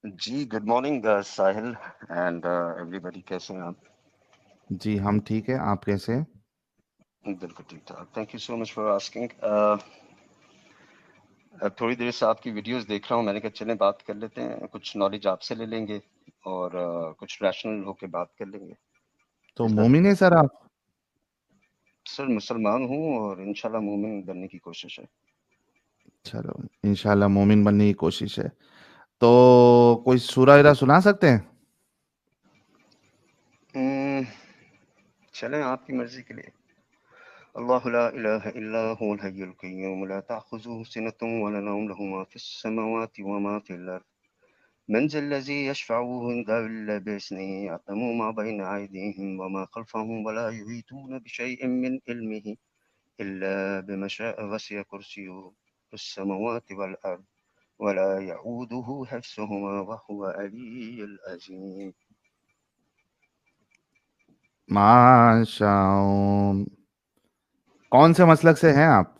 G good morning Sahil and everybody, کیسے ہیں آپ؟ جی ہم ٹھیک ہے. آپ کیسے ہیں؟ بالکل ٹھیک ٹھاک، thank you so much for asking. تھوڑی دیر سے آپ کی ویڈیوز دیکھ رہا ہوں، میں نے کہا چلیں بات کر لیتے ہیں، کچھ نالج آپ سے لے لیں گے اور کچھ ریشنل ہو کے بات کر لیں گے. تو از دیٹ مومن اوکے؟ ہے سر آپ؟ سر مسلمان ہوں اور انشاءاللہ مومن بننے کی کوشش ہے. چلو انشاءاللہ مومن بننے کی کوشش ہے. تو کوئی سورہ ارا سنا سکتے ہیں؟ ہم، چلیں آپ کی مرضی کے لیے. اللہ لا الہ الا هو الحی القیوم لا تأخذه سنة ولا نوم له ما في السماوات وما في الأرض من ذا الذي يشفع عنده إلا بإذنه يعلم ما بين أيديهم وما خلفهم ولا يحيطون بشيء من علمه إلا بما شاء وسع كرسيه السماوات والأرض ولا يعوده حفظهما وهو العلي العظيم. ماشاء. کون سے مسلک سے ہیں آپ؟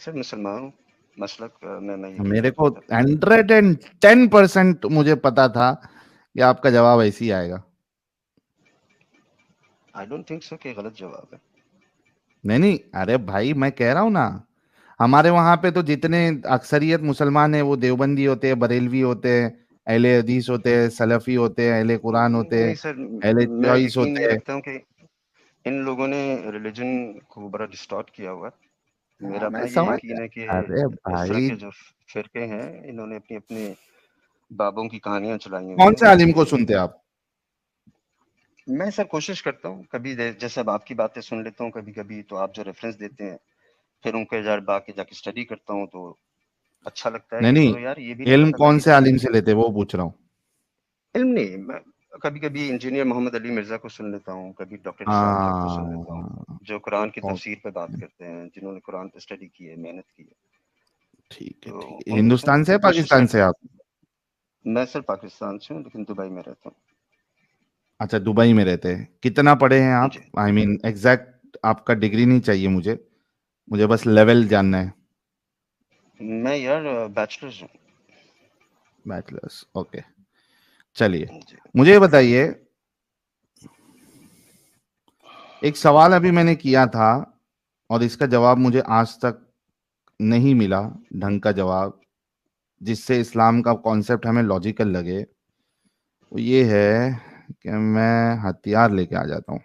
سر مسلمان ہوں، مسلک میں یقین میرے نہیں کو رکھتا. 110% مجھے پتا تھا کہ آپ کا جواب ایسے ہی آئے گا. آئی ڈونٹ تھنک سو کہ غلط جواب ہے. نہیں ارے بھائی میں کہہ رہا ہوں نا، ہمارے وہاں پہ تو جتنے اکثریت مسلمان ہیں وہ دیوبندی ہوتے ہیں، بریلوی ہوتے ہیں، اہل حدیث ہوتے ہیں، سلفی ہوتے ہیں، اہل قرآن ہوتے ہیں، نہیں سر، اہل میں چوائس یقین نہیں ہوتے ہیں. رکھتا ہوں کہ ان لوگوں نے ریلیجن کو بڑا ڈسٹارٹ کیا ہوا ہے. میرا ہاں میں اپنا یہ سمجھ یقین ہے کہ ارے اس طرح بھائی کے جو فرقے ہیں انہوں نے اپنے اپنے بابوں کی کہانیاں چلائی ہوئی کون ہیں سے جس عالم کو میں سنتے آپ؟ میں سر کوشش کرتا ہوں کبھی جیسے اب آپ کی باتیں سن لیتا ہوں کبھی کبھی، تو آپ جو ریفرنس دیتے ہیں پھر ان کے جا کے اسٹڈی کرتا ہوں تو اچھا لگتا ہے نہیں کہ نہیں، چلو یار یہ بھی نہیں علم پتا تھا کون کہ سے عالم سے لیتے وہ پوچھ رہا ہوں. علم نہیں. کبھی کبھی انجینئر محمد علی مرزا کو سن لیتا ہوں، کبھی ڈاکٹر اسحاق ڈاٹ کو سن لیتا ہوں، ہاں جو قرآن کی اوکے، تفسیر پہ بات کرتے ہیں، جنہوں نے قرآن پہ اسٹڈی کی ہے، محنت کی ہے. ٹھیک ہے تو ٹھیک ہے. ان کو ہندوستان سنتا سے ہوں، ہے کوشش پاکستان کرتا سے ہوں. آپ؟ میں سر پاکستان سے ہوں لیکن دبئی میں رہتا اچھا دبئی میں رہتے ہیں. کتنا پڑھے ہیں ہوں. آپ؟ جی آئی مین ایگزیکٹ آپ کا ڈگری نہیں چاہیے مجھے، مجھے بس لیول جاننا ہے. میں یار بیچلرز ہوں. Bachelors okay. چلیے جی مجھے یہ بتائیے، ایک سوال ابھی میں نے کیا تھا اور اس کا جواب مجھے آج تک نہیں ملا ڈھنگ کا جواب جس سے اسلام کا کانسیپٹ ہمیں لاجیکل لگے. وہ یہ ہے کہ میں ہتھیار لے کے آ جاتا ہوں.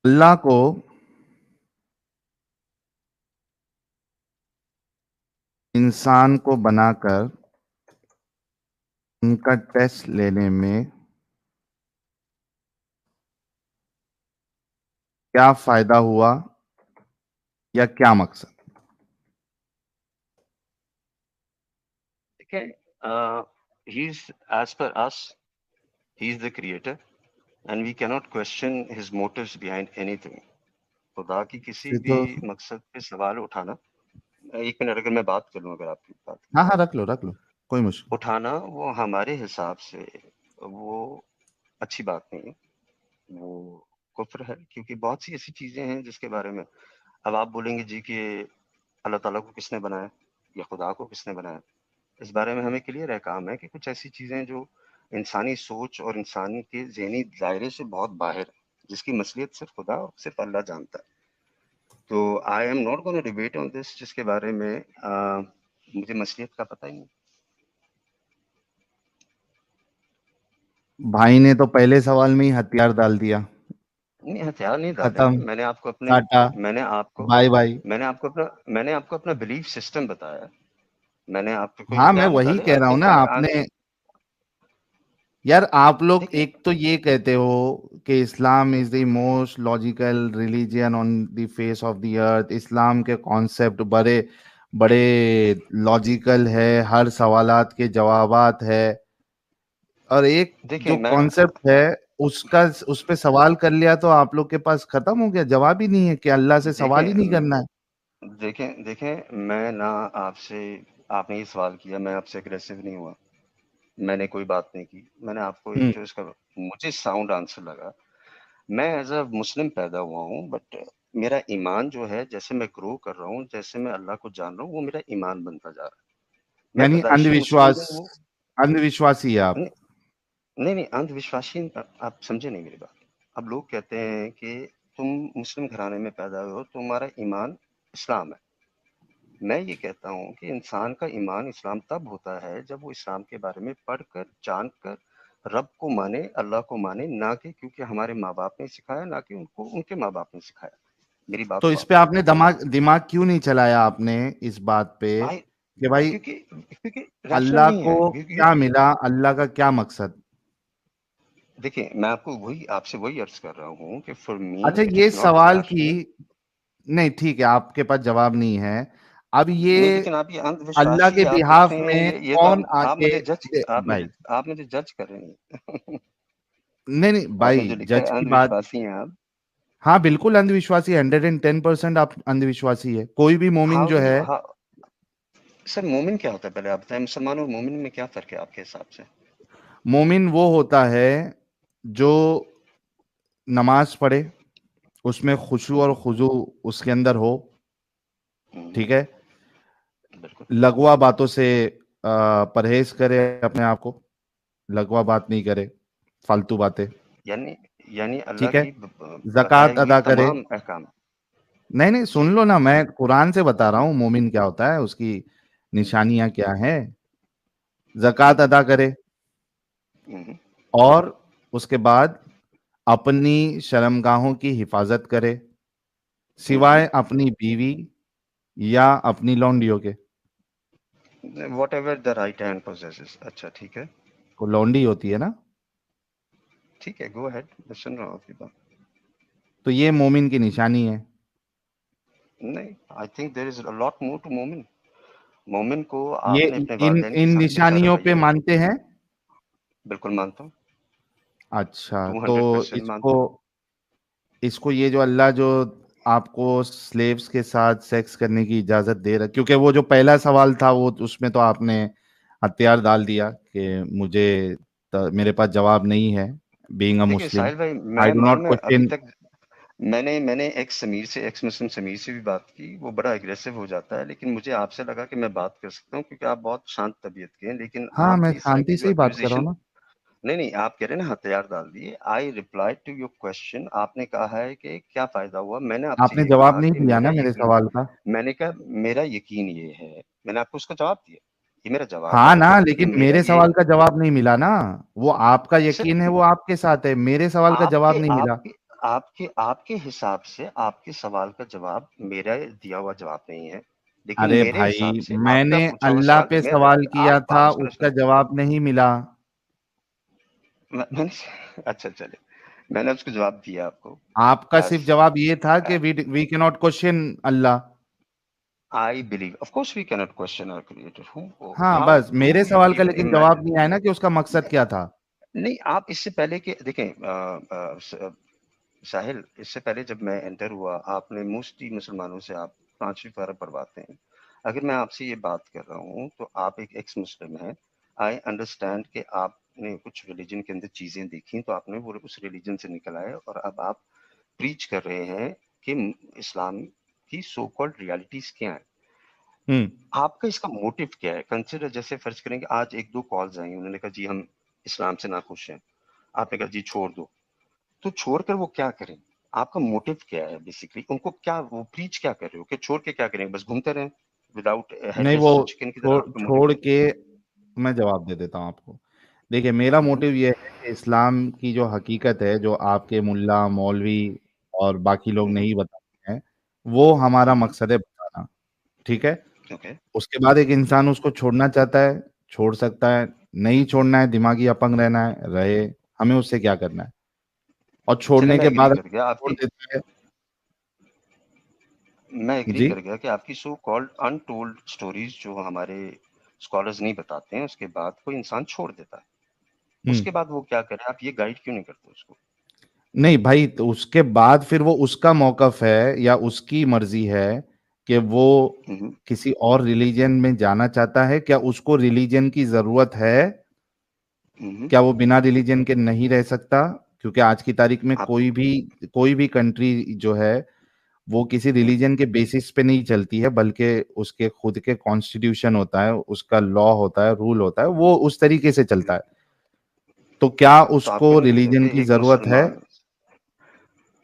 اللہ کو انسان کو بنا کر ان کا ٹیسٹ لینے میں کیا فائدہ ہوا یا کیا مقصد؟ دیکھیں، he is as per us, he is the creator and we can not question his motives behind اینی تھنگ. خدا کی کسی یہ بھی تو مقصد پہ سوال اٹھانا، ایک منٹ اگر میں بات کر لوں، اگر آپ کی بات ہاں ہاں رکھ لو کوئی مشکل. اٹھانا، وہ ہمارے حساب سے وہ اچھی بات نہیں ہے، وہ کفر ہے. کیونکہ بہت سی ایسی چیزیں ہیں جس کے بارے میں اب آپ بولیں گے جی کہ اللہ تعالیٰ کو کس نے بنایا یا خدا کو کس نے بنایا. اس بارے میں ہمیں کلیئر ہے، کام ہے کہ کچھ ایسی چیزیں جو انسانی سوچ اور انسانی کے ذہنی دائرے سے بہت باہر ہے، جس کی مصلیت صرف خدا اور صرف اللہ جانتا ہے. تو I'm not gonna debate on this, جس کے بارے میں مجھے مصلیت کا پتہ ہی نہیں. بھائی نے تو پہلے سوال میں ہی ہتھیار ڈال دیا. نہیں، ہتھیار نہیں ڈالے. ختم، میں نے آپ کو اپنے ٹاٹا، میں نے آپ کو بائی بائی. میں نے آپ کو اپنا میں نے آپ کو اپنا بلیف سسٹم بتایا. میں نے آپ کو کوئی ہاں میں ہتھیار نہیں وہی ڈالے. کہہ آئی رہا ہوں تھنک نا. آپ نے یار آپ لوگ دیکھیں، ایک تو یہ کہتے ہو کہ Islam is the most logical religion on the face of the earth. اسلام کے کانسیپٹ بڑے بڑے لاجیکل ہے، ہر سوالات کے جوابات ہے. اور ایک دیکھیں جو میں کانسیپٹ ہے اس پہ سوال کر لیا تو آپ لوگ کے پاس ختم ہو گیا، جواب ہی نہیں ہے کہ اللہ سے سوال دیکھیں ہی نہیں کرنا ہے. دیکھیں میں نہ آپ سے، آپ نے یہ سوال کیا، میں آپ سے اگریسو نہیں ہوا، میں نے کوئی بات نہیں کی. میں نے آپ کو ایک ہوں، جو اس کا مجھے ساؤنڈ آنسر لگا، میں ایز اے مسلم پیدا ہوا ہوں، بٹ میرا ایمان جو ہے، جیسے میں گرو کر رہا ہوں، جیسے میں اللہ کو جان رہا ہوں، وہ میرا ایمان بنتا جا رہا ہے. میں یعنی اندھ پیدائشی مسلم وشواس، ہوں. وہ اندھ وشواسی ہے آپ؟ نہیں اندھ وشواسی آپ سمجھے نہیں میری بات. اب لوگ کہتے ہیں کہ تم مسلم گھرانے میں پیدا ہوئے ہو، تمہارا ایمان اسلام ہے. میں یہ کہتا ہوں کہ انسان کا ایمان اسلام تب ہوتا ہے جب وہ اسلام کے بارے میں پڑھ کر، جان کر رب کو مانے، اللہ کو مانے، نہ کہ کیونکہ ہمارے ماں باپ نے سکھایا، نہ کہ ان کو ان کے ماں باپ نے سکھایا. میری تو بات کو اس آپ پہ آپ نے سمجھیں. دماغ کیوں نہیں چلایا آپ نے اس بات پہ بھائی کہ بھائی کیونکہ ریشنل اللہ نہیں کو ہے. کیا ملا، اللہ کا کیا مقصد؟ دیکھیں، میں آپ سے وہی عرض کر رہا ہوں کہ فار می اچھا اٹ یہ از ناٹ سوال کی، ریشنل. نہیں ٹھیک ہے، آپ کے پاس جواب نہیں ہے. اب نہیں، یہ لیکن آپ یہ اندھ اللہ کے وشواسی آپ لکھ بہاف رہے ہیں، میں یہ تو کون آ آپ کے مجھے جج بھائی، آپ مجھے جج کر رہے ہیں. نہیں نہیں آپ نے بھائی، جو لکھا ہے جج کی اندھ بات، وشواسی ہیں آپ. ہاں بالکل اندھ وشواسی، 110% آپ اندھ وشواسی ہے. کوئی بھی مومن ہاؤ جو ڈو ہے، سر مومن کیا ہوتا ہے پہلے آپ بتائیں. مسلمان اور مومن میں کیا فرق ہے آپ کے حساب سے؟ مومن وہ ہوتا ہے جو نماز پڑھے، اس میں خشوع اور خضوع اس کے اندر ہو، ٹھیک ہے، بالکل. لغوا باتوں سے پرہیز کرے، اپنے آپ کو لغوا بات نہیں کرے، فالتو باتیں، یعنی اللہ ٹھیک ہے، کی بتائی زکوٰۃ ہوئی ادا کرے. تمام احکام. نہیں نہیں جی. سن لو نا، میں قرآن سے بتا رہا ہوں مومن کیا ہوتا ہے، اس کی نشانیاں کیا ہیں. زکوٰۃ ادا کرے، ہوں. اور اس کے بعد اپنی شرمگاہوں کی حفاظت کرے، سوائے اپنی بیوی یا اپنی لونڈیوں کے. Whatever the right hand possesses. اچھا ٹھیک ہے. کو لونڈی ہوتی ہے نا، ٹھیک ہے، گو ہیڈ، میں سن رہا ہوں آپ کی بات. تو یہ مومن کی نشانی ہے. نہیں، I think there is lot more to مومن. مومن کو آپ یہ نے اپنے ان والدین کے ان ساتھ کیسا نشانیوں پہ رویہ. مانتے ہیں؟ بالکل مانتا ہوں. اچھا، تو 200% اس کو مانتا ہوں. یہ جو اللہ جو آپ کو سلیوز کے ساتھ سیکس کرنے کی اجازت دے رہا، کیونکہ وہ جو پہلا سوال تھا وہ اس میں تو آپ نے ہتھیار ڈال دیا کہ میرے پاس جواب نہیں ہے. بینگ اے دیکھیے مسلم ساحل بھائی، آئی ڈو ناٹ میں ابھی کوشچن. تک میں نے ایکس مسلم سمیر سے بھی بات کی. وہ بڑا اگریسو ہو جاتا ہے، لیکن مجھے آپ سے لگا کہ میں بات کر سکتا ہوں کیونکہ آپ بہت شانت طبیعت کے ہیں. لیکن ہاں آپ میں کی اس طرح کی شانتی جو سے ہی بات کر رہا ہوں ایکوزیشن. نا. نہیں آپ کہہ رہے ہیں نا ہتھیار ڈال دیے. I reply to your question. آپ نے کہا ہے کہ کیا فائدہ ہوا. میں نے آپ آپ سے نے یہ جواب کہا نہیں کہ دیا میرا نا میرے یقین. سوال کا. میں نے کہا میرا یقین یہ ہے. میں نے آپ کو اس کا جواب دیا. یہ میرا جواب ہاں ہے نا، کہ لیکن میرا میرے یہ. سوال کا جواب نہیں ملا نا. وہ آپ کا صرف یقین ہے، وہ آپ کے ساتھ ہے، میرے سوال کا آپ جواب کے نہیں ملا. آپ کے آپ کے حساب سے آپ کے سوال کا جواب میرا دیا ہوا جواب نہیں ہے، لیکن ارے میرے بھائی، حساب سے میں آپ کا نے پوچھا ہوا اللہ سوال پہ میں. سوال کیا تھا، آپ اس کا جواب نہیں ملا. اچھا چلے، میں نے اس کو جواب دیا آپ کو. آپ کا As صرف جواب یہ تھا کہ وی can not question Allah. I believe, of course we cannot question our creator. ہاں How بس do میرے you سوال کا even لیکن جواب imagine. نہیں آیا نا کہ اس کا مقصد کیا تھا. نہیں، آپ اس سے پہلے کہ دیکھیں ساحل، اس سے پہلے جب میں انٹر ہوا، آپ نے موسٹلی مسلمانوں سے آپ 5ویں پارہ پڑھواتے ہیں. اگر میں آپ سے یہ بات کر رہا ہوں تو آپ ایک ایکس مسلم ہیں. آئی انڈرسٹینڈ کہ آپ نے کچھ ریلیجن کے اندر چیزیں دیکھی تو آپ نے وہ اس ریلیجن سے نکل آئے، اور اب آپ پریچ کر رہے ہیں کہ اسلام کی سو کالڈ ریالٹیز کیا ہیں. آپ کا اس کا موٹیو کیا ہے؟ کنسیڈر جیسے فرض کریں کہ آج 1-2 کالز آئیں، انہوں نے کہا جی ہم اسلام سے ناخوش ہیں. آپ نے کہا جی چھوڑ دو. تو چھوڑ کر وہ کیا کریں؟ آپ کا موٹیو کیا ہے بیسیکلی؟ ان کو کیا وہ پریچ کیا کر رہے ہو کہ چھوڑ کے کیا کریں؟ بس گھومتے رہیں وداؤٹ ہیڈ نہیں، وہ لیس چکن کی طرح؟ آپ کا موٹیو چھوڑ کیا ہے؟ کے میں جواب دے دیتا ہوں آپ کو. دیکھیے میرا موٹیو یہ ہے کہ اسلام کی جو حقیقت ہے، جو آپ کے ملا مولوی اور باقی لوگ نہیں بتاتے ہیں، وہ ہمارا مقصد ہے بتانا. ٹھیک ہے، اوکے. اس کے بعد ایک انسان اس کو چھوڑنا چاہتا ہے چھوڑ سکتا ہے، نہیں چھوڑنا ہے، دماغی اپنگ رہنا ہے رہے، ہمیں اس سے کیا کرنا ہے. اور چلے چھوڑنے میں کے ایگری بعد کر گیا آپ چھوڑ کی. دیتا ہے. میں ایگری جی. کر گیا کہ آپ کی سو کالڈ انٹولڈ سٹوریز جو ہمارے اسکالرز نہیں بتاتے ہیں، اس کے بعد کوئی انسان چھوڑ دیتا ہے، اس کے بعد وہ کیا کرے؟ آپ یہ گائیڈ کیوں نہیں کرتے اس کو؟ نہیں بھائی، تو اس کے بعد پھر وہ اس کا موقف ہے یا اس کی مرضی ہے کہ وہ کسی اور ریلیجن میں جانا چاہتا ہے. کیا اس کو ریلیجن کی ضرورت ہے؟ کیا وہ بنا ریلیجن کے نہیں رہ سکتا؟ کیونکہ آج کی تاریخ میں کوئی بھی کنٹری جو ہے وہ کسی ریلیجن کے بیسس پہ نہیں چلتی ہے، بلکہ اس کے خود کے کانسٹیٹیوشن ہوتا ہے، اس کا لا ہوتا ہے، رول ہوتا ہے، وہ اس طریقے سے چلتا ہے. تو کیا اس تو آپ کو کو نہیں لگتا ریلیجن کہ کی ایک ضرورت ہے؟ مسلمان،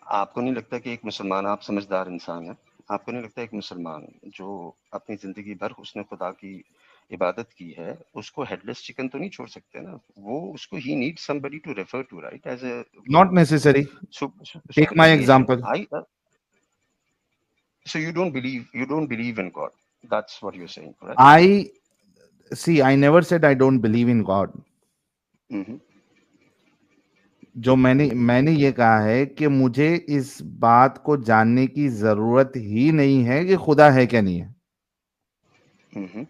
آپ کو نہیں لگتا کہ ایک مسلمان، آپ سمجھدار انسان ہیں، آپ کو نہیں لگتا ایک مسلمان جو اپنی زندگی بھر اس نے خدا کی عبادت کی ہے، اس کو ہیڈ لیس چکن تو نہیں چھوڑ سکتے نا؟ وہ اس کو he need somebody to refer to, right, is a not necessary. Take super my creation. Example. So you don't believe in God. That's what you're saying, correct? I never said I don't believe in God. Mm-hmm. جو میں نے یہ کہا ہے کہ مجھے اس بات کو جاننے کی ضرورت ہی نہیں ہے کہ خدا ہے کیا نہیں ہے. Mm-hmm.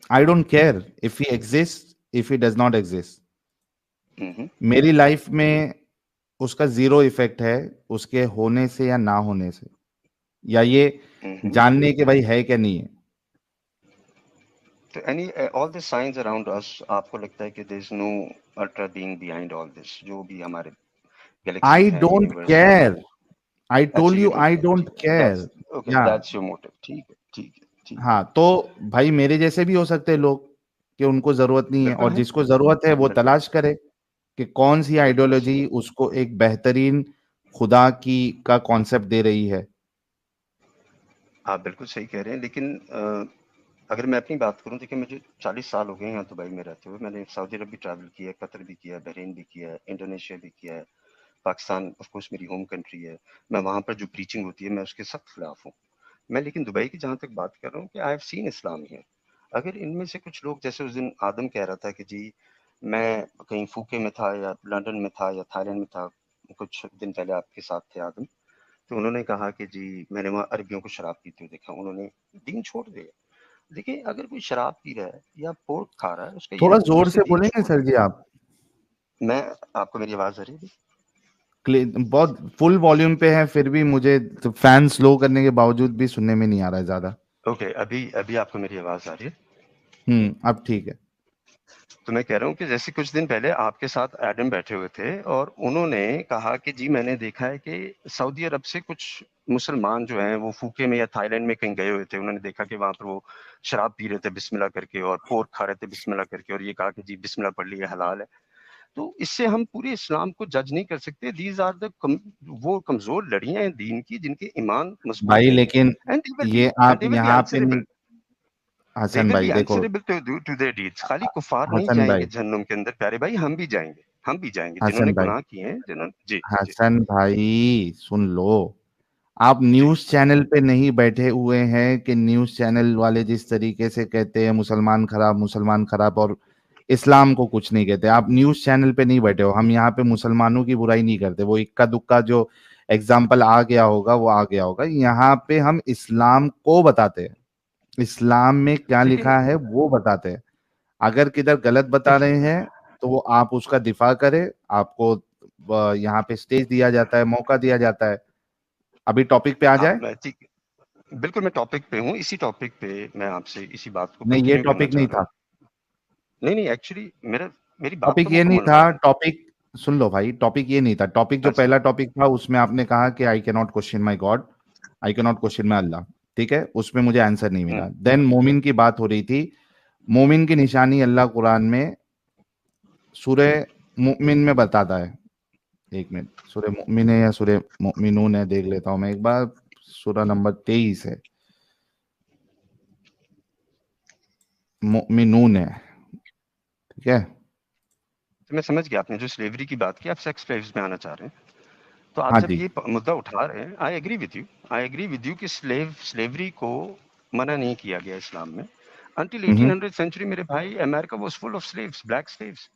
I don't care if he exists, if he does not exist. Mm-hmm. میری لائف میں اس کا زیرو ایفیکٹ ہے اس کے ہونے سے یا نہ ہونے سے، یا یہ Mm-hmm. جاننے کے بھائی ہے کیا نہیں ہے. So all the signs around us, آپ کو لگتا ہے کہ there is no ultra being behind all this، جو بھی ہمارے I گلیکسیز ہیں، don't یونیورس ہیں، care. I اچھا told you you don't I care. don't ٹھیک ہے، care. Yeah. that's your motive. ٹھیک ہے. ہاں تو بھائی میرے جیسے بھی ہو سکتے لوگ کہ ان کو ضرورت نہیں ہے، بالکل اور ہے، جس کو ضرورت ہے وہ بالکل تلاش کرے کہ کون سی بالکل آئیڈیولوجی اس کو ایک بہترین خدا کا کانسیپٹ دے رہی ہے. آپ بالکل صحیح کہہ رہے ہیں، لیکن اگر میں اپنی بات کروں، دیکھیں مجھے 40 سال ہو گئے ہیں دبئی میں رہتے ہوئے. میں نے سعودی عرب بھی ٹریول کیا ہے، قطر بھی کیا ہے، بحرین بھی کیا ہے، انڈونیشیا بھی کیا ہے، پاکستان آف کورس میری ہوم کنٹری ہے. میں وہاں پر جو پریچنگ ہوتی ہے میں اس کے سخت خلاف ہوں. میں لیکن دبئی کی جہاں تک بات کر رہا ہوں کہ I have seen Islam hair. اگر ان میں سے کچھ لوگ، جیسے اس دن آدم کہہ رہا تھا کہ جی میں کہیں فوکے میں تھا یا لنڈن میں تھا یا تھائی لینڈ میں تھا، کچھ دن پہلے آپ کے ساتھ تھے آدم، تو انہوں نے کہا کہ جی میں نے وہاں عربیوں کو شراب پیتے ہوئے دیکھا، انہوں نے دین چھوڑ دیا. دیکھیں اگر کوئی شراب پی رہا ہے یا پورک کھا رہا ہے، اس کا یہ تھوڑا مطلب زور اس نے سے دین بولیں گے چھوڑ سر دیا. جی آپ؟ میں آپ کو میری آواز آ رہی ہے؟ بہت فل والیوم پہ ہے، پھر بھی مجھے فین سلو کرنے کے باوجود بھی سننے میں نہیں آ رہا ہے زیادہ. اوکے، ابھی آپ کو میری آواز آ رہی ہے؟ اب ٹھیک ہے. تو میں کہہ رہا ہوں کہ جیسے کچھ دن پہلے آپ کے ساتھ ایڈم بیٹھے ہوئے تھے اور انہوں نے کہا کہ جی میں نے دیکھا ہے کہ سعودی عرب سے کچھ مسلمان جو ہیں وہ فوکے میں یا تھائی لینڈ میں کہیں گئے ہوئے تھے، انہوں نے دیکھا کہ وہاں پر وہ شراب پی رہے تھے بسم اللہ کر کے، اور پورک کھا رہے تھے بسم اللہ کر کے، اور یہ کہا کہ جی بسم اللہ پڑھ لیے حلال ہے. تو اس سے ہم پورے اسلام کو جج نہیں کر سکتے. دیز آر دا وہ کمزور لڑیاں ہیں دین کی جن کے ایمان مضبوط بھائی نہیں ہے. لیکن اینڈ دے ول بی یہ اینڈ آپ دے ول بی یہاں پہ نہیں. آنسریبل. They حسن will بھائی be دیکھو، answerable to their deeds. خالی کفار نہیں حسن جائیں بھائی گے جہنم کے اندر پیارے بھائی، ہم بھی جائیں گے جنہوں حسن نے بھائی گناہ کیے ہیں، جی. حسن بھائی سن لو. آپ جی نیوز چینل پہ نہیں بیٹھے ہوئے ہیں کہ نیوز چینل والے جس طریقے سے کہتے ہیں مسلمان خراب اور اسلام کو کچھ نہیں کہتے. آپ نیوز چینل پہ نہیں بیٹھے ہو. ہم یہاں پہ مسلمانوں کی برائی نہیں کرتے. وہ اکا دکا جو ایگزامپل آ گیا ہوگا وہ آ گیا ہوگا. یہاں پہ ہم اسلام کو بتاتے ہیں، اسلام میں کیا دیکھیں لکھا ہے وہ بتاتے ہیں. اگر کدھر غلط بتا رہے ہیں تو وہ آپ اس کا دفاع کرے. آپ کو یہاں پہ سٹیج دیا جاتا ہے، موقع دیا جاتا ہے. ابھی ٹاپک پہ آ جائے. ٹھیک، بالکل میں ٹاپک پہ ہوں. اسی ٹاپک پہ میں آپ سے اسی بات کو نہیں، یہ کنٹینیو کرنا ٹاپک چاہ نہیں رہا تھا. ہوں. نہیں ایکچولی میری بات تو ٹاپک یہ نہیں مکمل تھا. ہونے دیں. ٹاپک سن لو بھائی، ٹاپک یہ نہیں تھا. ٹاپک جو اچھا. پہلا ٹاپک تھا اس میں آپ نے کہا کہ آئی کی ناٹ کوشچن مائی گاڈ، آئی کی ناٹ کوشچن مائی اللہ. ٹھیک ہے، اس میں مجھے آنسر نہیں ملا. دین مومن کی بات ہو رہی تھی. مومن کی نشانی اللہ قرآن میں سورہ مؤمن میں بتاتا ہے. ایک منٹ، سورہ مؤمن ہے یا سورہ مؤمنون ہے دیکھ لیتا ہوں میں ایک بار. سورہ نمبر 23 ہے، مؤمنون ہے. ٹھیک ہے. میں سمجھ گیا آپ نے جو سلیوری کی بات کی، آپ سیکس سلیوز میں آنا چاہ رہے ہیں. تو آپ ہاں جب جی. یہ مدعا اٹھا رہے ہیں، آئی ایگری ود یو کہ سلیوری کو منع نہیں کیا گیا اسلام میں. انٹل 1800 سینچری میرے بھائی، امریکہ was full of slaves, black slaves.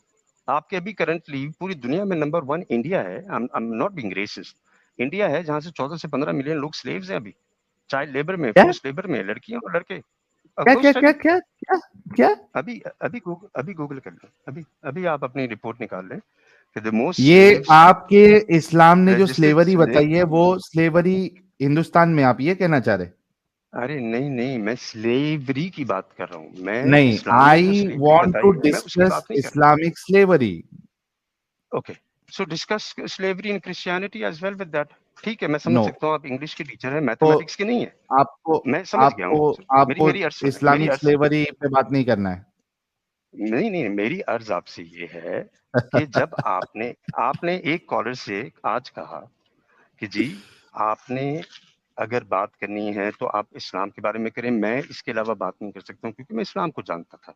آپ کے ابھی کرنٹلی پوری دنیا میں نمبر 1 انڈیا ہے. I'm not being racist. India ہے جہاں سے 14 سے 15 ملین لوگ سلیوز ہیں ابھی، چائلڈ لیبر میں، کیا فورس لیبر میں، لڑکیاں اور لڑکے. کیا گو کیا اسٹڈی. کیا کیا کیا کیا ابھی گوگل کر لیں، ابھی آپ اپنی رپورٹ نکال لیں کہ the most یہ slaves آپ کے اسلام نے جو registered سلیوری بتائی ہے وہ سلیوری ہندوستان میں آپ یہ کہنا چاہ رہے؟ ارے نہیں، میں سلیوری کی بات کر رہا ہوں. میں نہیں، اسلام نے جو آئی سلیوری وانٹ ٹو بتائی ہے میں اس کی ڈسکس بات نہیں کر رہا. Islamic slavery. Okay So discuss slavery and Christianity as well with that. ٹھیک ہے میں سمجھ No. سکتا ہوں آپ انگلش کے ٹیچر ہیں تو میتھمیٹکس کے نہیں ہیں آپ میں سمجھ گیا کو ہوں میری عرض سنیں اسلامک سلیوری پہ بات نہیں کرنا ہے. نہیں میری عرض آپ سے یہ ہے کہ جب آپ نے ایک کالر سے آج کہا کہ جی آپ نے اگر بات کرنی ہے تو آپ اسلام کے بارے میں کریں, میں اس کے علاوہ بات نہیں کر سکتا ہوں کیونکہ میں اسلام کو جانتا تھا.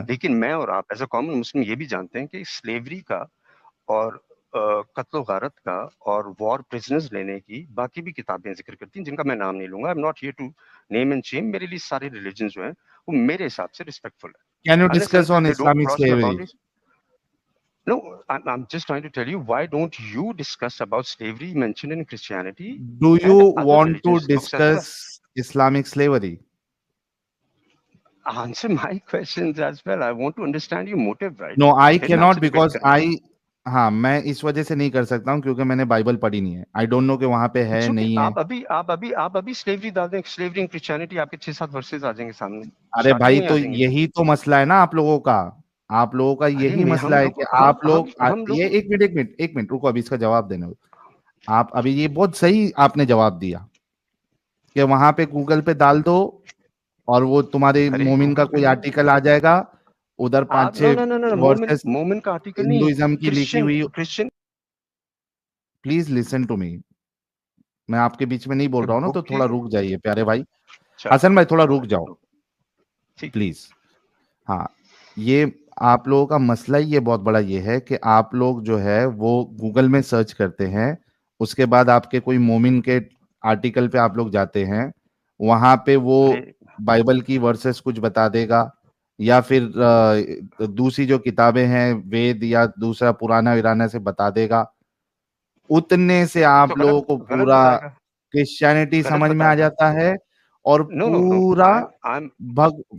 لیکن میں اور آپ ایز اے کامن مسلم یہ بھی جانتے ہیں کہ سلیوری کا اور قتل و غارت کا اور وار پرزنرز لینے کی باقی بھی کتابیں ذکر کرتی ہیں جن کا میں نام نہیں لوں گا. I'm not here to name and shame. میرے لیے سارے ریلیجن جو ہیں وہ میرے حساب سے ریسپیکٹفل ہے. Can you Unless and discuss until on they don't Islamic cross the slavery? boundaries. No, I'm just trying to tell you, why don't you discuss about slavery mentioned in Christianity Do you and other want to religions books as well? discuss Islamic slavery? Answer my questions as well. I want to understand your motive, right? No, I پھر میں آپ cannot سے debate because کروں. ہاں میں اس وجہ سے نہیں کر سکتا ہوں کیونکہ میں نے بائبل پڑھی نہیں ہے. آئی ڈونٹ نو کہ وہاں پہ ہے نہیں ہے. آپ ابھی سلیوری ڈال دیں, سلیوری ان کرسچینٹی, آپ کے 6-7 ورسز آ جائیں گے سامنے. ارے اسٹارٹنگ بھائی میں آ تو جائیں گے. یہی تو مسئلہ ہے نا آپ لوگوں کا. آپ لوگوں کا ارے یہی مسئلہ ہے کہ آپ لوگ ہم لوگ یہ ایک منٹ رکو ابھی اس کا جواب دینے. آپ ابھی یہ بہت صحیح آپ نے جواب دیا کہ وہاں پہ گوگل پہ ڈال دو اور وہ تمہارے مومن کا کوئی آرٹیکل آ جائے گا ادھر 5-6 ورسز مومن کا آرٹیکل نہیں, ہندوازم کی لکھی ہوئی. Christian. Please listen to me. میں آپ کے بیچ میں نہیں بول رہا ہوں نا تو تھوڑا رک جائیے پیارے بھائی. حسن بھائی تھوڑا رک جاؤ پلیز. ہاں یہ آپ لوگوں کا مسئلہ یہ بہت بڑا یہ ہے کہ آپ لوگ جو ہے وہ گوگل میں سرچ کرتے ہیں, اس کے بعد آپ کے کوئی مومن کے آرٹیکل پہ آپ لوگ جاتے ہیں, وہاں پہ وہ بائبل کی ورسز کچھ بتا دے گا یا پھر دوسری جو کتابیں ہیں وید یا دوسرا پرانا ورانا سے بتا دے گا. اتنے سے آپ لوگوں کو پورا کرسچینٹی سمجھ میں آ جاتا ہے اور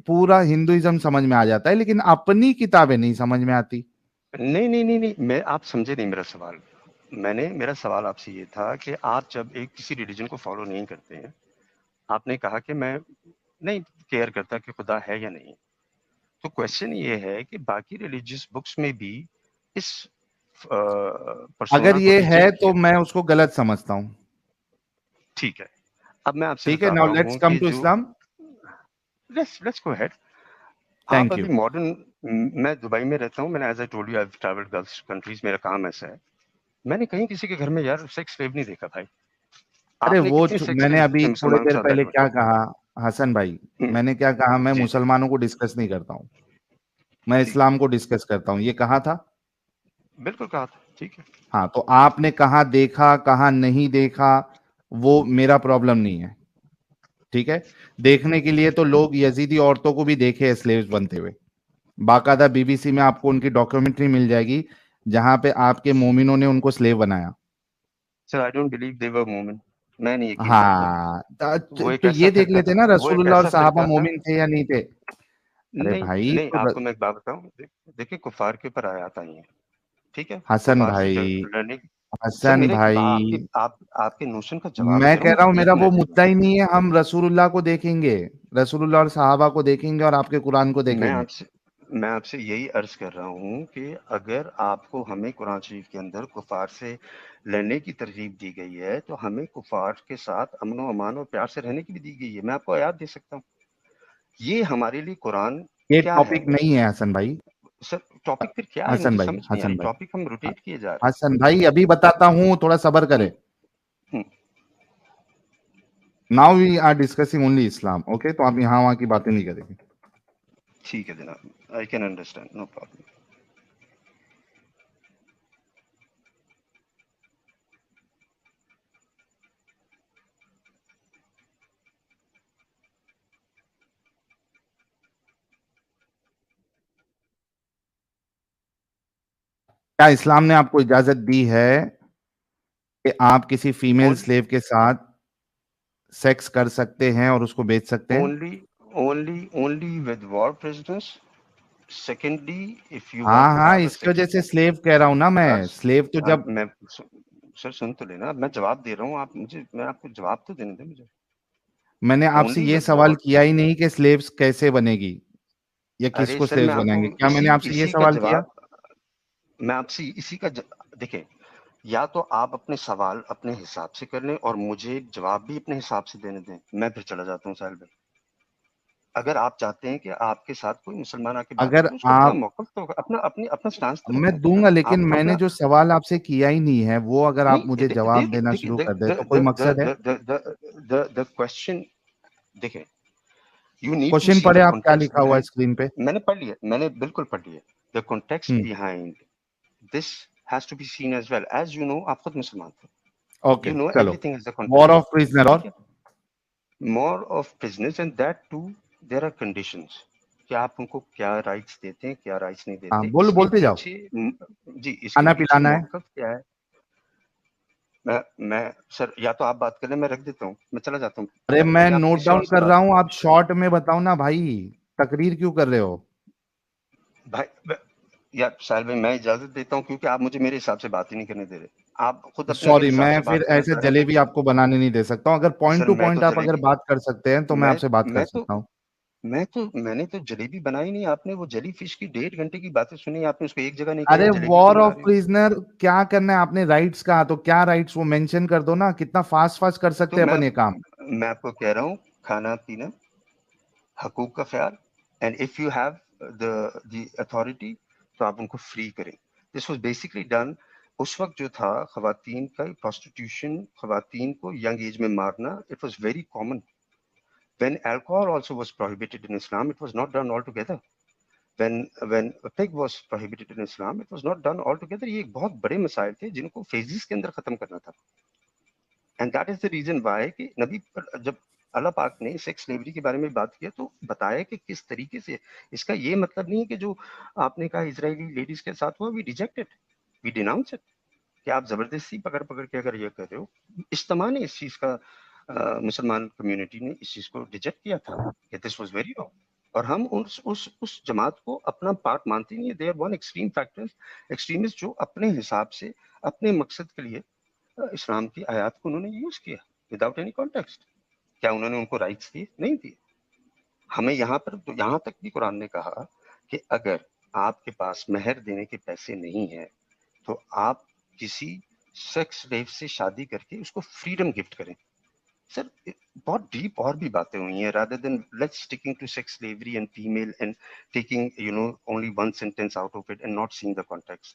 پورا ہندوازم سمجھ میں آ جاتا ہے, لیکن اپنی کتابیں نہیں سمجھ میں آتی. نہیں میں آپ سمجھے نہیں میرا سوال. میرا سوال آپ سے یہ تھا کہ آپ جب ایک کسی ریلیجن کو فالو نہیں کرتے ہیں, آپ نے کہا کہ میں نہیں کیئر کرتا کہ خدا ہے یا نہیں, تو کوشچن یہ ہے کہ باقی ریلیجیس بکس میں بھی اس اگر یہ ہے تو میں اس کو غلط سمجھتا ہوں. ٹھیک ہے, اب میں آپ سے ٹھیک ہے, بتا ناؤ رہا لیٹس ہوں کم کہ ٹو جو اسلام. Let's go ahead. آپ تھینک یو. ابھی ماڈرن, میں دبئی میں رہتا ہوں, میں نے as I told you I have travelled Gulf countries, میرا کام ایسا ہے. میں نے کہیں کسی کے گھر میں یار سیکس سلیو نہیں دیکھا بھائی. ارے آپ نے وہ کتنے سیکس میں نے سلیو ابھی دیکھے تھوڑے مسلمان دیر شادر پہلے میں؟ کیا کہا حسن بھائی, میں نے کیا کہا, میں جی مسلمانوں کو ڈسکس نہیں کرتا ہوں, میں ٹھیک ہے, اسلام کو ڈسکس کرتا ہوں. یہ کہا تھا. بالکل کہا تھا. ٹھیک ہے, ہاں تو آپ نے کہاں دیکھا کہاں نہیں دیکھا وہ میرا پرابلم نہیں ہے. ٹھیک ہے, دیکھنے کے لیے تو لوگ یزیدی عورتوں کو بھی دیکھے سلیوز بنتے ہوئے. باقاعدہ بی بی سی میں آپ کو ان کی ڈاکیومنٹری مل جائے گی جہاں پہ آپ کے مومنوں نے ان کو سلیو بنایا. سر آئی ڈونٹ بلیو دے ور مومن. میں نہیں یقین کرتا. ہاں وہ ایک تو ایسا یہ دیکھ فرقہ لیتے تھا, نا وہ رسول ایک اللہ اور ایسا صحابہ فرقہ تھا. مومن تھے یا نہیں تھے. ارے بھائی نہیں آپ کو میں ایک بات بتاؤں, دیکھیں کفار کے اوپر آیات آئی ہیں. ٹھیک ہے, حسن کفار سے بھائی, لڑنے. سر حسن بھائی, آپ کے نوشن کا جواب میں دے رہا کہہ ہوں رہا ہوں مجھے میرا ایک وہ منٹ. مدعا ہی نہیں ہے. ہم رسول اللہ کو دیکھیں گے, رسول اللہ اور صحابہ کو دیکھیں گے اور آپ کے قرآن کو دیکھیں گے. میں آپ سے یہی عرض کر رہا ہوں کہ اگر آپ کو ہمیں قرآن شریف کے اندر کفار سے لڑنے کی ترغیب دی گئی ہے تو ہمیں کفار کے ساتھ امن و امان اور پیار سے رہنے کی بھی دی گئی ہے. میں آپ کو آیات دے سکتا ہوں. یہ ہمارے لیے قرآن یہ کیا ہے ٹاپک نہیں ہے حسن بھائی. سر؟ ٹاپک پھر کیا ہے؟ حسن مجھے بھائی, سمجھ نہیں آ رہی. حسن بھائی, ٹاپک ہم روٹیٹ کیے جا رہے حسن بھائی ابھی بتاتا ہوں, تھوڑا صبر کرے. ہیں. Now we are discussing only Islam. Okay, تو آپ یہاں وہاں کی باتیں نہیں کریں گے. ٹھیک ہے جناب, I can understand, no problem. کیا اسلام نے آپ کو اجازت دی ہے کہ آپ کسی فیمیل سلیو کے ساتھ سیکس کر سکتے ہیں اور اس کو بیچ سکتے ہیں؟ Only with war prisoners. Secondly, if you want to ہاں have a اس کی sex, وجہ سے سلیو کہہ رہا ہوں نا میں. سلیو تو جب میں سر سن تو لینا, میں جواب دے رہا ہوں. میں آپ کو جواب تو دینے دیں مجھے. میں نے آپ سے Only یہ with سوال war. کیا ہی نہیں کہ سلیوز کیسے بنے گی یا کس ارے کو سر, میں سلیوز آپ بنائیں کو گے. کیا میں نے آپ سے یہ اسی کا سوال کیا؟ جواب, میں آپ سے اسی کا دیکھیں، یا تو آپ اپنے سوال اپنے حساب سے کر لیں اور مجھے جواب بھی اپنے حساب سے دینے دیں، میں پھر چلا جاتا ہوں ساحل بھائی۔ اگر آپ چاہتے ہیں کہ آپ کے ساتھ کوئی مسلمان آ کے بات اگر کرے، اس کو اپنا آپ موقف تو اپنا سٹانس تو میں رکھنا دوں چاہیے گا، نا، لیکن آپ میں نے اپنا جو سوال آپ سے کیا ہی نہیں ہے وہ اگر آپ مجھے نہیں جواب دینا دیکھیں شروع کر دیں تو کوئی مقصد ہے؟ دا کوشچن، دیکھیں یو نیڈ ٹو کوشچن سی پڑھے دا آپ، کیا کانٹیکسٹ لکھا ہوا ہے بیہائنڈ. اسکرین پہ؟ میں نے پڑھ لیا، میں نے بالکل پڑھ لیا. The context behind this has to be seen as well as you know. آپ خود مسلمان تھے، اوکے یو نو چلو، everything is the war context. Of prisoner اور ٹھیک ہے، more of business and that too there are conditions کہ آپ ان کو کیا رائٹس دیتے ہیں، کیا رائٹس نہیں ہاں دیتے. اس کے بولتے جاؤ، پیچھے جی اس کے کھانا پیچھے پلانا ہے. موقف کیا ہے. میں سر یا تو آپ بات کر لیں، میں رکھ دیتا ہوں، میں چلا جاتا ہوں، ارے میں یا آپ نوٹ کسی اور ڈاؤن سے کر رہا بات ہوں، کریں. آپ شارٹ میں بتاؤ نا بھائی، تقریر کیوں کر رہے ہو؟ بھائی یا ساحل بھائی میں اجازت دیتا ہوں کیونکہ آپ مجھے میرے حساب سے بات ہی نہیں کرنے دے رہے. آپ خود اپنے اگر سوری، حساب میں سے پھر بات کرنا ایسے چاہ رہے ہیں جلیبی آپ کو بنانے نہیں دے سکتا ہوں. اگر تو پوائنٹ سر ٹو میں تو پوائنٹ آپ اگر جلیبی بات کر سکتے ہیں تو میں آپ سے بات کر میں تو سکتا ہوں. میں نے تو جلیبی بنائی نہیں. آپ نے وہ جلی فش کی 1.5 گھنٹے کی باتیں سنی، آپ نے اس کو ایک جگہ نہیں کہا ارے یار جلیبی وار کیوں بنا آف رہے ہو. پریزنر کیا کرنا ہے؟ آپ نے رائٹس کہا تو کیا رائٹس وہ مینشن کر دو نا، کتنا فاسٹ فاسٹ کر تو سکتے ہیں اپن یہ کام. میں آپ کو کہہ رہا ہوں کھانا پینا، حقوق کا خیال، and if you have the authority تو آپ ان کو فری کریں. This was basically done. اس وقت جو تھا خواتین کا پروسٹیٹیوشن، خواتین کو ینگ ایج میں مارنا، it was very common. When alcohol also was prohibited in Islam, it was not done altogether. When pig was prohibited in Islam, it was not done altogether. یہ ایک بہت بڑے مسائل تھے جن کو فیزز کے اندر ختم کرنا تھا. And that is the reason why کہ نبی جب اللہ پاک نے سیکس سلیوری کے بارے میں بات کیا تو بتایا کہ کس طریقے سے. اس کا یہ مطلب نہیں ہے کہ جو آپ نے کہا اسرائیلی لیڈیز کے ساتھ ہوا، we reject it, we denounce it, کہ آپ زبردستی پکڑ کے اگر یہ کر رہے ہو. اجتماع نے اس چیز کا مسلمان کمیونٹی نے اس چیز کو ریجیکٹ کیا تھا کہ دس واز ویری رانگ. اور ہم اس جماعت کو اپنا پارٹ مانتے نہیں. They are one extreme factor, extremist جو اپنے حساب سے اپنے مقصد کے لیے اسلام کی آیات کو انہوں نے یوز کیا وداؤٹ اینی کانٹیکسٹ. کیا انہوں نے ان کو رائٹس دیے؟ نہیں دیے. ہمیں یہاں تک بھی قرآن نے کہا کہ اگر آپ کے پاس مہر دینے کے پیسے نہیں ہیں تو آپ کسی سیکس سلیو سے شادی کر کے اس کو فریڈم گفٹ کریں. سر بہت ڈیپ اور بھی باتیں ہوئی ہیں rather than let's sticking to sex slavery and female and taking only one sentence out of it and not seeing the context.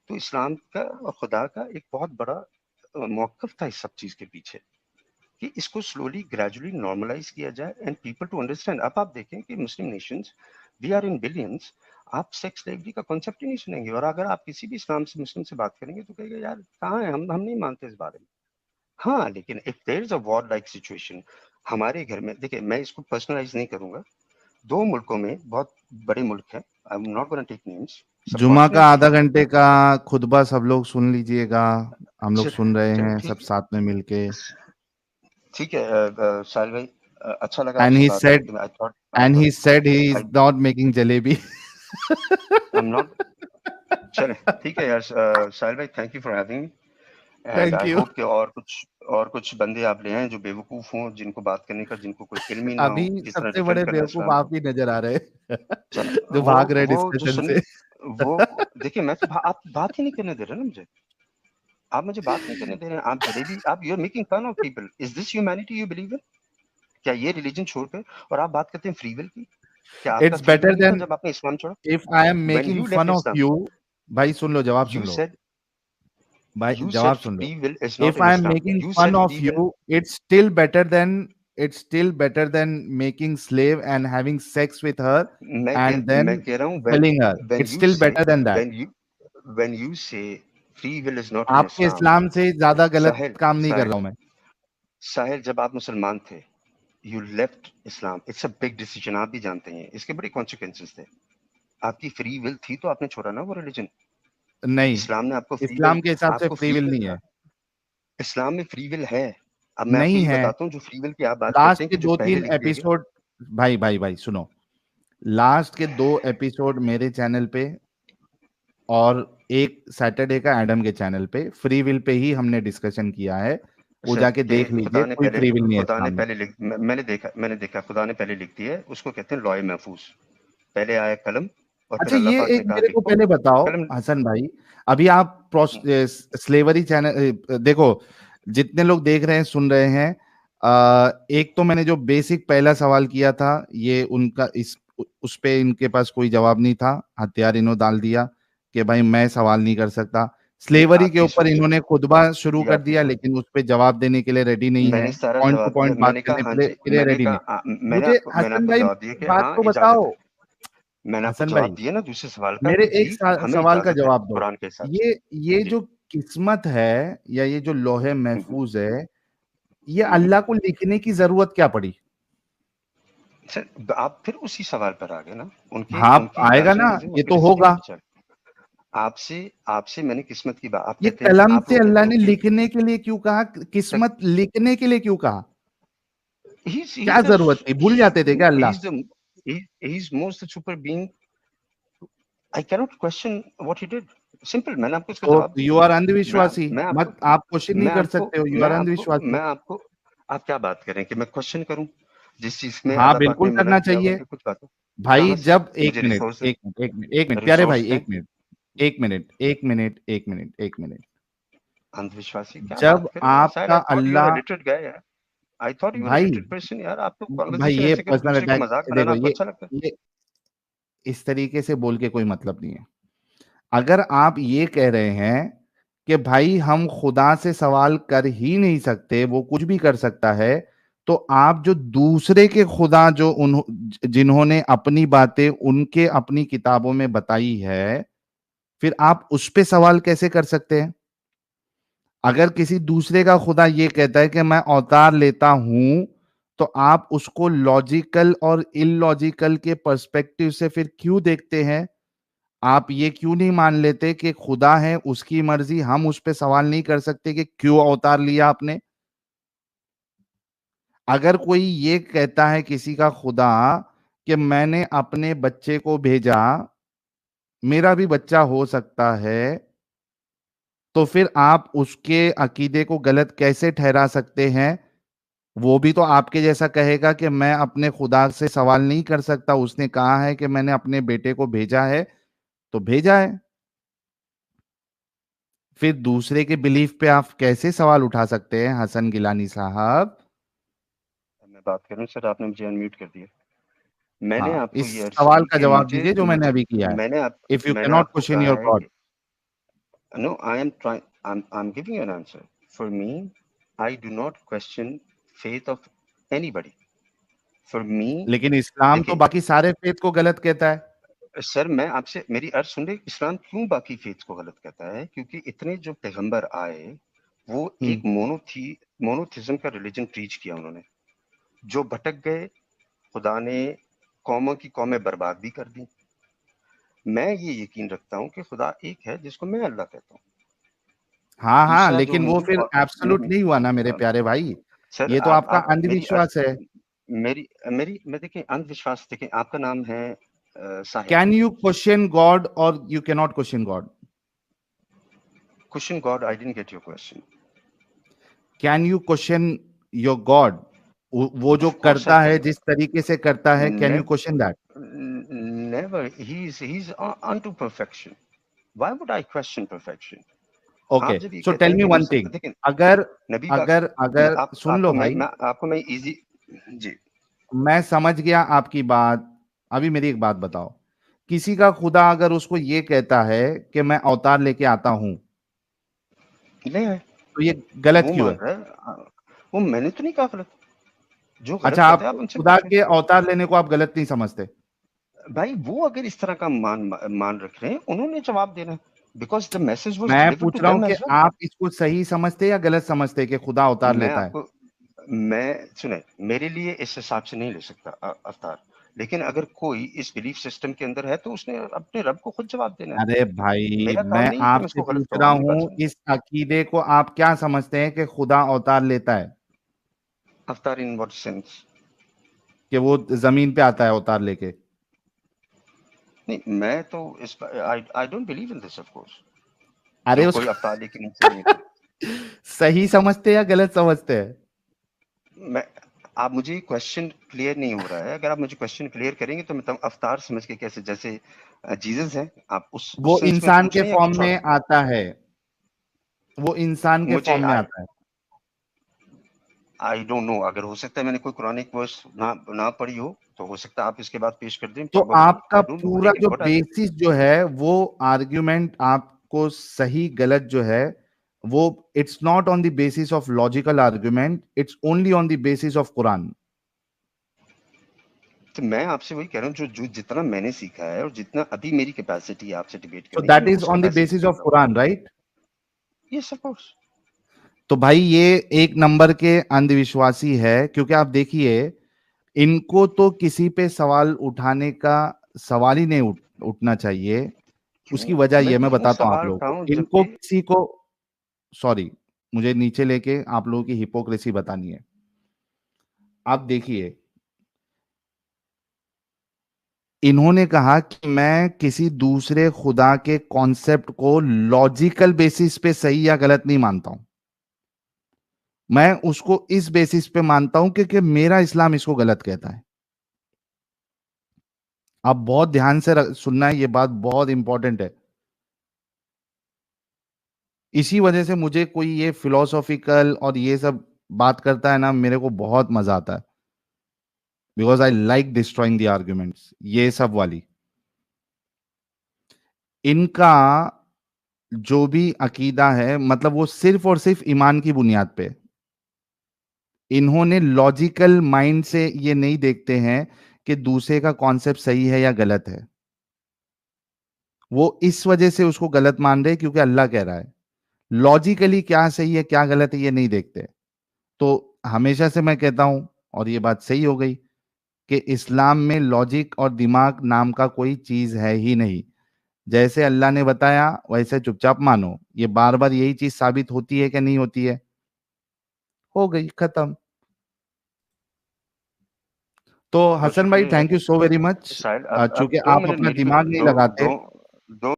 تو اسلام کا اور خدا کا ایک بہت بڑا موقف تھا اس سب چیز کے پیچھے کہ اس کو سلولی گریجولی نارملائز کیا جائے اینڈ پیپل ٹو انڈرسٹینڈ. اب آپ دیکھیں کہ Muslim nations we are in billions, آپ سیکس سلیوری کا کانسیپٹ ہی نہیں سنیں گے. اور اگر آپ کسی بھی اسلام سے مسلم سے بات کریں گے تو کہے گا یار کہاں ہے، ہم نہیں مانتے اس بارے میں. ہاں لیکن if there is a war like situation ہمارے گھر میں، دیکھیں میں اس کو پرسنلائز نہیں کروں گا. 2 ملکوں میں بہت بڑے ملک ہیں، I'm not gonna take names, سب جمعہ کا کانٹیننٹس آدھا ہیں. گھنٹے کا خطبہ سب لوگ سن لیجئے گا، ہم لوگ سن رہے چلو ہیں ٹھیک سب ساتھ میں مل کے. ٹھیک ہے ساحل بھائی، اچھا لگا آپ And سے he بات کر said, کے. I thought he is not making jalebi. I'm not. چلیں ٹھیک ہے یار ساحل بھائی، thank you for having me and Thank I you. Hope کہ اور کچھ بندے آپ لے آئیں جو بیوقوف ہوں، جن کو بات کرنے کا جن کو کوئی علم ہی نہ ہو ابھی کس سب طرح سے ڈیفینڈ بڑے کرنا ہے بیوقوف اسلام کو. آپ ہی نظر آ رہے ہیں چلیں جو بھاگ رہے وہ جو ڈسکشن سنی سے. وہ دیکھیے میں تو آپ بات ہی نہیں کرنے دے رہے نا مجھے. آپ مجھے بات نہیں کرنے دے رہے ہیں. آپ جلیبی، آپ you are making fun of people. Is this humanity you believe in? کیا یہ ریلیجن چھوڑ کر اور آپ بات کرتے ہیں فری ول کی؟ کیا آپ کا It's فری ول better نہیں تھا than جب آپ نے اسلام چھوڑا؟ if I am when making you fun left of Islam you. بھائی سن لو، جواب سن یو لو. سیڈ بھائی you said جواب سن لو. free will is not If in I am Islam. making You fun said of free will. you, it's still better than making slave and having sex with her and then میں کہہ رہا ہوں killing her. when It's you still say better than that. when you when you say free will is not in آپ کے Islam. اسلام سے زیادہ غلط ساحل کام نہیں کر ساحل رہا ہوں میں. ساحل جب آپ مسلمان تھے you left Islam. It's a big decision. آپ بھی جانتے ہیں اس کے بڑے consequences تھے. آپ کی فری ول تھی تو آپ نے چھوڑا نا وہ ریلیجن. نہیں، اسلام نے آپ کو فری ول، اسلام کے حساب آپ سے کو فری فری ول ول، نہیں ہے. اسلام میں فری ول ہے. اب میں آپ کو نہیں یہ ہے. بتاتا ہوں جو فری ول کی آپ بات کرتے لاسٹ ہیں کے کہ جو پہلے 2-3 لکھ دیا گیا. ایپیسوڈ، بھائی سنو، لاسٹ کے 2 ایپیسوڈ میرے چینل پہ اور ایک سیٹرڈے کا ایڈم کے چینل پہ فری ول پہ ہی ہم نے ڈسکشن کیا ہے. وہ سر جا کے کہ دیکھ لیجئے، خدا نے کوئی پہلے فری ول نہیں ہے خدا نے اسلام میں. پہلے میں نے دیکھا خدا نے پہلے لکھ دی ہے. اس کو کہتے ہیں لوح محفوظ. پہلے آیا قلم اور پھر اچھا اللہ یہ پاک نے ایک کہا میرے کو لکھو پہلے بتاؤ قلم. حسن بھائی، ابھی آپ سلیوری چینل دیکھو، جتنے لوگ دیکھ رہے ہیں سن رہے ہیں، ایک تو میں نے جو بیسک پہلا سوال کیا تھا یہ ان کا اس پہ ان کے پاس کوئی جواب نہیں تھا، ہتھیار انہوں ڈال دیا کہ بھائی میں سوال نہیں کر سکتا. یہ سلیوری آپ کے کی اوپر سوچ ہے. انہوں نے خطبہ شروع یہ کر آپ کی دیا سوچ. لیکن اس پہ جواب دینے کے لیے ریڈی نہیں میں ہے، نے سارا پوائنٹ ٹو جواب دیا. پوائنٹ میں بات نے کہا ہاں کرنے جی. کے لیے میں نے ریڈی نہیں. کہا مجھے میں نے آپ حسن کو بھائی جواب دیا کہ بات ہاں تو اجازت بتاؤ. ہے. میں نے آپ کو حسن بھائی جواب دیا نا دوسرے سوال کا میرے کہ ایک جی ہمیں سوال کا اجازت ہے جواب دو. قرآن کے حساب سے. یہ جی. جو قسمت ہے یا یہ جو لوح ہوں، محفوظ ہے، یہ ہوں، ہوں. اللہ کو لکھنے کی ضرورت کیا پڑی؟ سر آپ پھر اسی سوال پر آ گئے نا. ہاں ان کی آئے گا نا، راشنلزم یہ ان کی تو ریزننگ ہوگا. پہ چل. آپ سے میں نے قسمت کی بات. آپ یہ کہتے ہیں قلم آپ سے لوگ کہتے اللہ ہیں نے کہ لکھنے کے لیے کیوں کہا؟ قسمت لکھنے کے لیے کیوں کہا؟ کیا ضرورت تھی؟ بھول جاتے تھے کیا اللہ؟ he's most super being. I cannot question what he did. Simple. میں نے آپ کو اس کا تو جواب دیا. یو آر اندھ میں وشواسی، میں آپ کو مت آپ کوشچن نہیں میں کر آپ کو سکتے ہو، یو میں آر اندھ آپ کو وشواسی. میں آپ کو آپ کیا بات کریں کہ میں کوشچن کروں جس چیز میں ہاں اللہ پاک نے بالکل منع کرنا کیا ہوا چاہیے کہ کچھ باتوں. بھائی. کہاں سے جب ایک مجھے منٹ ریسورس ایک منٹ ایک منٹ ایک منٹ پیارے ریسورس بھائی، دیں. ایک منٹ ایک منٹ ایک منٹ ایک منٹ ایک منٹ. اندھ وشواسی کیا جب بات کریں یار. آپ شاید کا آئی تھاٹ یو آر اللہ، اے لٹریٹ گائے یار. I thought you are a بھائی لٹریٹ پرسن یار. آپ تو بھائی کانورسیشن یہ ایسے کریں پرسنل دوسرے کو اٹیک، مذاق بنانا دیکھو آپ کو اچھا لگتا ہے. یہ اس طریقے سے بول کے کوئی مطلب نہیں ہے. اگر آپ یہ کہہ رہے ہیں کہ بھائی ہم خدا سے سوال کر ہی نہیں سکتے، وہ کچھ بھی کر سکتا ہے، تو آپ جو دوسرے کے خدا جو جنہوں نے اپنی باتیں ان کے اپنی کتابوں میں بتائی ہے، پھر آپ اس پہ سوال کیسے کر سکتے ہیں؟ اگر کسی دوسرے کا خدا یہ کہتا ہے کہ میں اوتار لیتا ہوں، تو آپ اس کو لاجیکل اور ان لاجیکل کے پرسپیکٹو سے پھر کیوں دیکھتے ہیں؟ آپ یہ کیوں نہیں مان لیتے کہ خدا ہے، اس کی مرضی، ہم اس پہ سوال نہیں کر سکتے کہ کیوں اوتار لیا آپ نے؟ اگر کوئی یہ کہتا ہے کسی کا خدا کہ میں نے اپنے بچے کو بھیجا، میرا بھی بچہ ہو سکتا ہے، تو پھر آپ اس کے عقیدے کو غلط کیسے ٹھہرا سکتے ہیں؟ وہ بھی تو آپ کے جیسا کہے گا کہ میں اپنے خدا سے سوال نہیں کر سکتا، اس نے کہا ہے کہ میں نے اپنے بیٹے کو بھیجا ہے تو بھیجا ہے. پھر دوسرے کے بلیف پہ آپ کیسے سوال اٹھا سکتے ہیں حسن گیلانی صاحب؟ میں بات کروں سر، آپ نے مجھے انمیوٹ کر دیا. میں ہاں نے آپ کو اس یہ عرض سوال کی کا کہ جواب دیجیے جو میں نے ابھی کیا میں نے ہے. اف یو میں کی نے ناٹ آپ کو کوشچن کہا یور ہے گاڈ. کہ no, I am trying. I'm giving you an answer. For me, I do not question faith of anybody. For me, لیکن اسلام تو دیکھیں باقی سارے فیتھ کو غلط کہتا ہے. سر میں آپ سے میری عرض سن رہے. اسلام کیوں باقی فیتھ کو غلط کہتا ہے؟ کیونکہ اتنے جو پیغمبر آئے وہ ایک مونوتھزم کا ریلیجن پریچ کیا انہوں نے. جو بھٹک گئے خدا نے قوموں کی قومیں برباد بھی کر دی. میں یہ یقین رکھتا ہوں کہ خدا ایک ہے جس کو میں اللہ کہتا ہوں. ہاں ہاں دوسرا جو لیکن وہ ہندو پھر ایبسولوٹ نہیں ہوا نا میرے پیارے بھائی. سر یہ تو آپ کا اندھ میری وشواس ہے. میں دیکھیں اندھ وشواس. دیکھیں آپ کا نام ہے Sahil. Can you question God اور یو کی not question God? Question God. I don't get your question. Can you question your God? وہ جو آف کورس آئی کرتا ہے کین. جس طریقے سے کرتا ہے، can you question that? Never. He's unto perfection. Why would I question perfection? Okay آپ جب یہ سو کہتے ٹیل ہیں می کہ ون تھنگ. دیکھیں اگر نبی پاک. اگر اگر سن لو بھائی، آپ کو میں ایزی. جی. میں سمجھ گیا آپ کی بات. ابھی میری ایک بات بتاؤ، کسی کا خدا اگر اس کو یہ کہتا ہے کہ میں اوتار لے کے آتا ہوں، نہیں ہے تو یہ غلط وہ کیوں ہے؟ مان رہا ہے. وہ میں نے تو نہیں کہا غلط. جو غلط اچھا آپ کہتے ہیں آپ ان سے خدا پوچھیں. کے اوتار لینے کو آپ غلط نہیں سمجھتے؟ بھائی وہ اگر اس طرح کا مان رکھ رہے ہیں انہوں نے جواب دینا. بیکاز دا میسج واز میں ڈیلیورڈ ٹو پوچھ رہا ہوں دیم کہ ایز ویل. آپ اس کو صحیح سمجھتے یا غلط سمجھتے کہ خدا اوتار میں لیتا آپ ہے؟ کو سنیں میرے لیے اس حساب سے نہیں لے سکتا افطار. لیکن اگر کوئی اس بلیف سسٹم کے اندر ہے تو اس نے اپنے رب کو خود جواب دینا ہے. ارے بھائی میرا کام میں نہیں ہے کہ آپ میں اس سے کو غلط پوچھ کہوں. رہا آپ میری بات ہوں سنیں. اس عقیدے کو آپ کیا سمجھتے ہیں کہ خدا اوتار لیتا ہے؟ افطار ان واٹ سینس؟ کہ وہ زمین پہ آتا ہے اوتار لے کے؟ نہیں میں تو I don't believe in this of course. ارے جو اس کوئی افطار لے کے نیچے نہیں اترے. صحیح سمجھتے یا غلط سمجھتے ہیں؟ میں آپ مجھے کوشچن کلیئر نہیں ہو رہا ہے. اگر آپ مجھے کوشچن کلیئر کریں گے تو میں افطار سمجھ کے کیسے جیسے جیزس ہے، آپ اس وہ سینس میں انسان پوچھ کے رہے ہیں یا فارم کچھ اور؟ میں آتا ہے، وہ انسان کے مجھے فارم میں آتا ہے. آئی ڈونٹ نو، اگر ہو سکتا ہے میں نے کوئی قرآنک ورس نہ پڑھی ہو تو ہو سکتا ہے آپ اس کے بعد پیش کر دیں، تو پروبیبلی آپ کا آئی ڈونٹ نو، پورا لیکن جو وٹ بیسس جو ہے وہ آرگیومنٹ آپ کو صحیح غلط جو ہے وہ it's not on the basis of logical argument, it's only on the basis of Quran. تو میں آپ سے وہی کہہ رہا ہوں، جو جتنا میں نے سیکھا ہے اور جتنا ابھی میری کیپیسٹی ہے آپ سے ڈیبیٹ سو کرنے کی، دیٹ میں از اس آن دی کیپیسٹی بیسس سے آف کر رہا ہوں. قرآن، رائٹ؟ Yes of course. تو بھائی یہ ایک نمبر کے اندھ وشواسی ہے، کیونکہ آپ دیکھیے ان کو تو کسی پہ سوال اٹھانے کا سوال ہی نہیں اٹھنا چاہیے. اس کی وجہ یہ میں کیوں بتاتا ہوں آپ سوال لوگوں کو، اٹھاؤں ان کو جبکہ کسی کو سوری مجھے نیچے لے کے آپ لوگوں کی ہپوکریسی بتانی ہے. آپ دیکھیے انہوں نے کہا کہ میں کسی دوسرے خدا کے کانسیپٹ کو لاجیکل بیسس پہ صحیح یا غلط نہیں مانتا ہوں، میں اس کو اس بیسس پہ مانتا ہوں کہ میرا اسلام اس کو غلط کہتا ہے. آپ بہت دھیان سے سننا ہے، یہ بات بہت امپورٹنٹ ہے. اسی وجہ سے مجھے کوئی یہ فلوسافیکل اور یہ سب بات کرتا ہے نا، میرے کو بہت مزہ آتا ہے، because I like destroying the arguments. یہ سب والی ان کا جو بھی عقیدہ ہے مطلب وہ صرف اور صرف ایمان کی بنیاد پہ، انہوں نے لاجیکل مائنڈ سے یہ نہیں دیکھتے ہیں کہ دوسرے کا کانسیپٹ صحیح ہے یا غلط ہے. وہ اس وجہ سے اس کو غلط مان رہے کیونکہ اللہ کہہ رہا ہے. لاجیکلی کیا صحیح ہے کیا غلط ہے یہ نہیں دیکھتے. تو ہمیشہ سے میں کہتا ہوں اور یہ بات صحیح ہو گئی کہ اسلام میں لاجک اور دماغ نام کا کوئی چیز ہے ہی نہیں. جیسے اللہ نے بتایا ویسے چپ چاپ مانو. یہ بار بار یہی چیز ثابت ہوتی ہے کہ نہیں ہوتی ہے؟ ہو گئی ختم. تو ہو حسن چکی بھائی ہے. Thank you so very much. شاید اب چونکہ 2 آپ منٹ اپنا میری دماغ نہیں دو لگاتے. دو دو